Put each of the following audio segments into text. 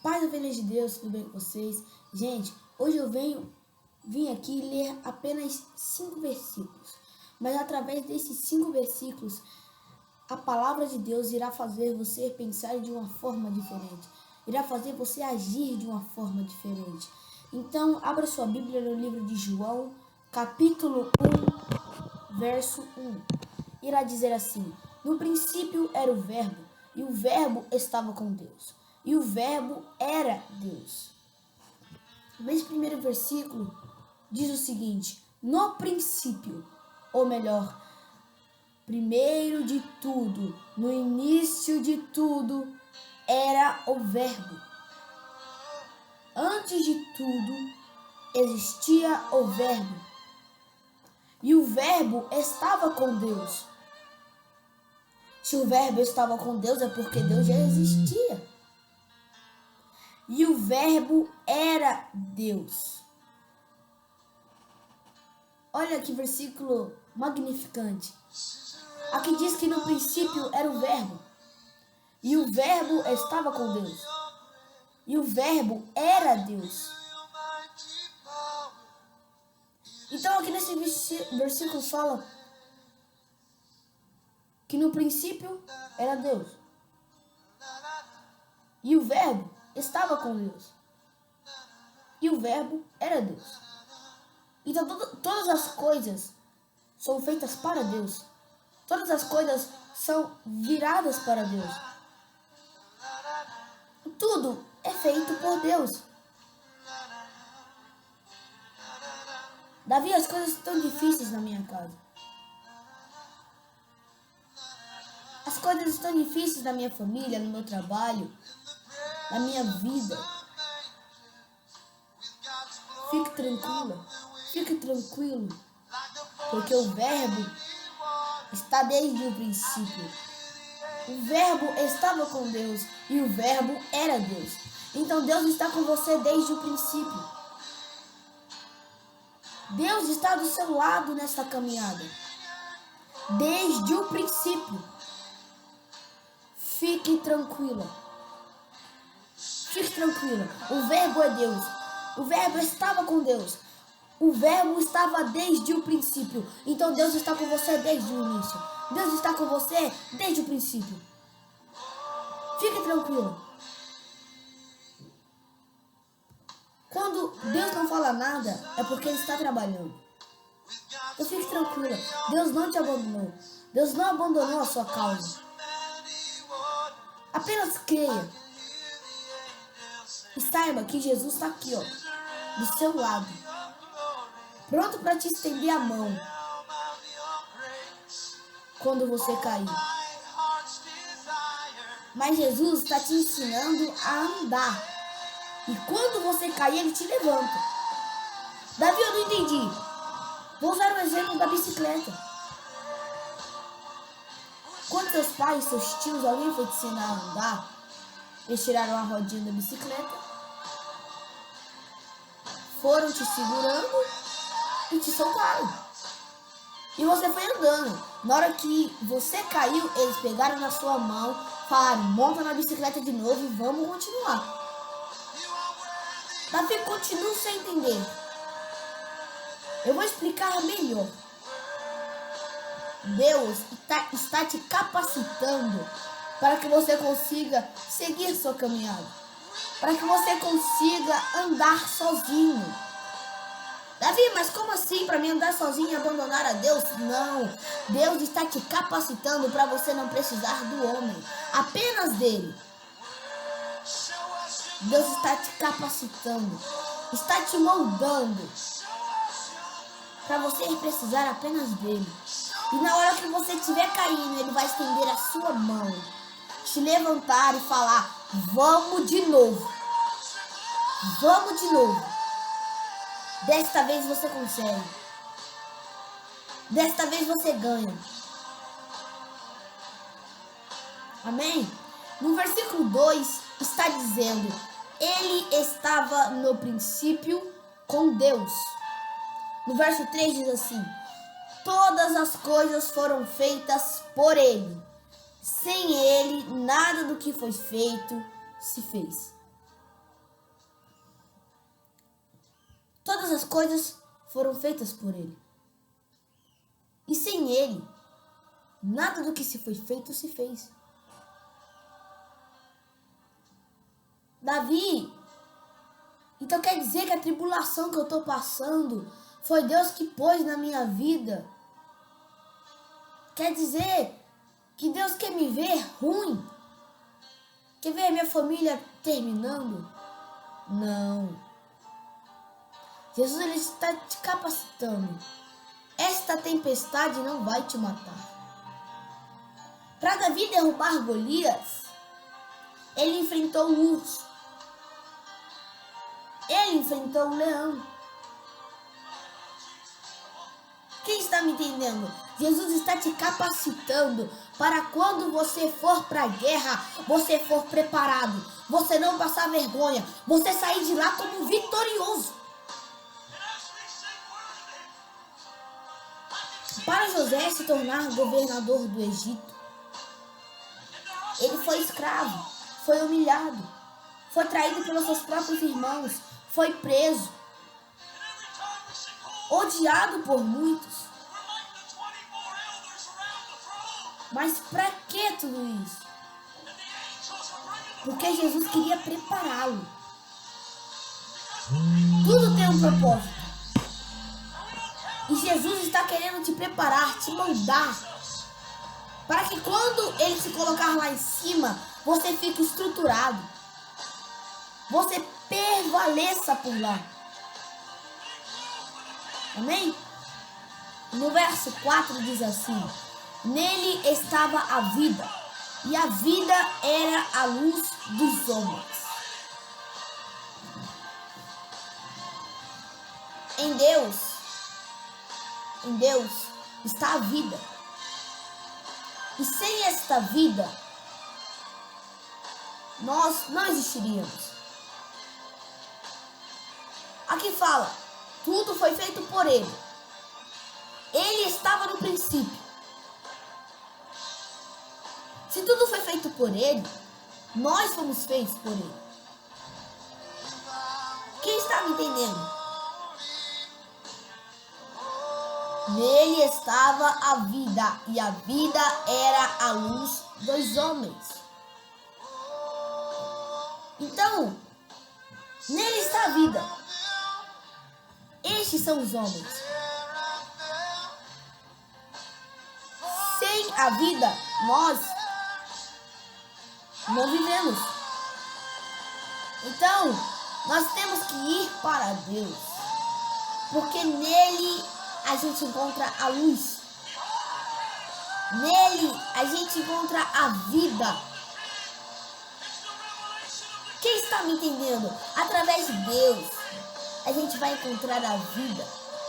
Paz e ovelhas de Deus, tudo bem com vocês? Gente, hoje eu vim aqui ler apenas 5 versículos. Mas através desses 5 versículos, a palavra de Deus irá fazer você pensar de uma forma diferente. Irá fazer você agir de uma forma diferente. Então, abra sua Bíblia no livro de João, capítulo 1, verso 1. Irá dizer assim: no princípio era o Verbo, e o Verbo estava com Deus, e o Verbo era Deus. Nesse primeiro versículo, diz o seguinte: no princípio, ou melhor, primeiro de tudo, no início de tudo, era o Verbo. Antes de tudo, existia o Verbo. E o Verbo estava com Deus. Se o Verbo estava com Deus, é porque Deus já existia. E o Verbo era Deus. Olha que versículo magnificante. Aqui diz que no princípio era o Verbo. E o Verbo estava com Deus. E o Verbo era Deus. Então aqui nesse versículo fala que no princípio era Deus. E o Verbo estava com Deus. E o Verbo era Deus. Então todas as coisas são feitas para Deus. Todas as coisas são viradas para Deus. Tudo é feito por Deus. Davi, as coisas estão difíceis na minha casa. As coisas estão difíceis na minha família, no meu trabalho, na minha vida. Fique tranquila, fique tranquilo, porque o Verbo está desde o princípio. O Verbo estava com Deus e o Verbo era Deus. Então Deus está com você desde o princípio. Deus está do seu lado nesta caminhada. Desde o princípio. Fique tranquila. Fique tranquila. O Verbo é Deus. O Verbo estava com Deus. O Verbo estava desde o princípio. Então Deus está com você desde o início. Deus está com você desde o princípio. Fique tranquila. Quando Deus não fala nada, é porque Ele está trabalhando. Então fique tranquila. Deus não te abandonou. Deus não abandonou a sua causa. Apenas creia. E saiba que Jesus está aqui, ó, do seu lado. Pronto para te estender a mão quando você cair. Mas Jesus está te ensinando a andar. E quando você cair, Ele te levanta. Davi, eu não entendi. Vou usar o exemplo da bicicleta. Quando seus pais, seus tios, alguém foi te ensinar a andar, eles tiraram a rodinha da bicicleta, foram te segurando e te soltaram. E você foi andando. Na hora que você caiu, eles pegaram na sua mão, falaram: monta na bicicleta de novo e vamos continuar. Davi, continua sem entender. Eu vou explicar melhor. Deus está te capacitando para que você consiga seguir sua caminhada. Para que você consiga andar sozinho. Davi, mas como assim para mim andar sozinho e abandonar a Deus? Não. Deus está te capacitando para você não precisar do homem. Apenas dele. Deus está te capacitando. Está te moldando. Para você precisar apenas dele. E na hora que você estiver caindo, Ele vai estender a sua mão, te levantar e falar: vamos de novo. Vamos de novo. Desta vez você consegue. Desta vez você ganha. Amém? No versículo 2 está dizendo: Ele estava no princípio com Deus. No verso 3 diz assim: todas as coisas foram feitas por Ele. Sem Ele, nada do que foi feito se fez. as coisas foram feitas por Ele. E sem Ele, nada do que se foi feito se fez. Davi, então quer dizer que a tribulação que eu estou passando foi Deus que pôs na minha vida? Quer dizer que Deus quer me ver ruim? Quer ver a minha família terminando? Não. Jesus, ele está te capacitando. Esta tempestade não vai te matar. Para Davi derrubar Golias, ele enfrentou o urso. Ele enfrentou o leão. Quem está me entendendo? Jesus está te capacitando para quando você for para a guerra, você for preparado, você não passar vergonha, você sair de lá como vitorioso. Para José se tornar governador do Egito, ele foi escravo, foi humilhado, foi traído pelos seus próprios irmãos, foi preso, odiado por muitos. Mas para que tudo isso? Porque Jesus queria prepará-lo. Tudo tem um propósito. E Jesus está querendo te preparar, te moldar, para que quando Ele se colocar lá em cima, você fique estruturado. Você prevaleça por lá. Amém? No verso 4 diz assim: nele estava a vida, e a vida era a luz dos homens. Em Deus está a vida. E sem esta vida, nós não existiríamos. Aqui fala, tudo foi feito por Ele. Ele estava no princípio. Se tudo foi feito por Ele, nós fomos feitos por Ele. Quem está me entendendo? Nele estava a vida, e a vida era a luz dos homens. Então, nele está a vida. Estes são os homens. Sem a vida, nós não vivemos. Então, nós temos que ir para Deus, porque nele a gente encontra a luz. Nele a gente encontra a vida. Quem está me entendendo? Através de Deus, a gente vai encontrar a vida,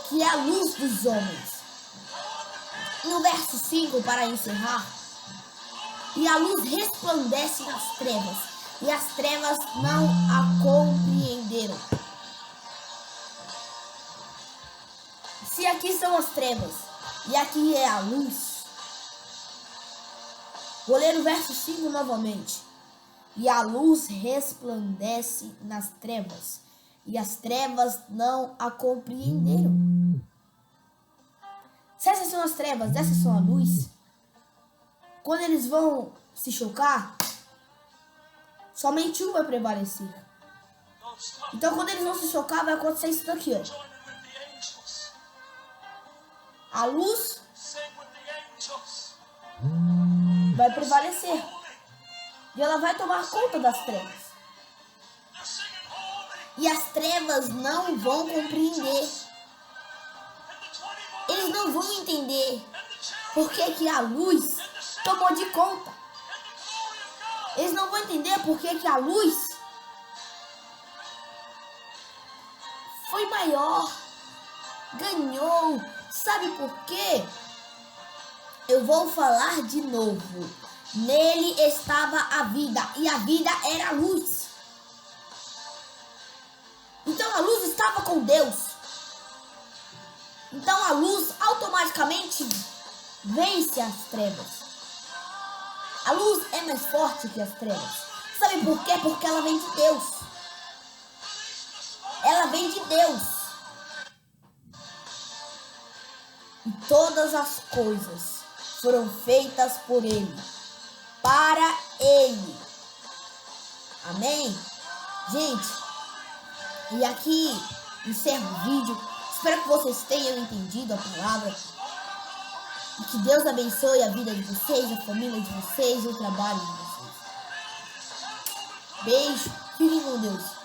que é a luz dos homens. No verso 5, para encerrar, e a luz resplandece nas trevas, e as trevas não a compreenderam. Se aqui são as trevas e aqui é a luz, vou ler o verso 5 novamente. E a luz resplandece nas trevas, e as trevas não a compreenderam. Se essas são as trevas, essas são a luz, quando eles vão se chocar, somente um vai prevalecer. Então quando eles vão se chocar, vai acontecer isso daqui, ó. A luz vai prevalecer. E ela vai tomar conta das trevas. E as trevas não vão compreender. Eles não vão entender por que a luz tomou de conta. Eles não vão entender por que a luz foi maior, ganhou. Sabe por quê? Eu vou falar de novo. Nele estava a vida, e a vida era a luz. Então a luz estava com Deus. Então a luz automaticamente vence as trevas. A luz é mais forte que as trevas. Sabe por quê? Porque ela vem de Deus. Ela vem de Deus. e todas as coisas foram feitas por Ele, para Ele. Amém? Gente, e aqui encerro o vídeo. Espero que vocês tenham entendido a palavra. E que Deus abençoe a vida de vocês, a família de vocês e o trabalho de vocês. Beijo, fiquem com Deus.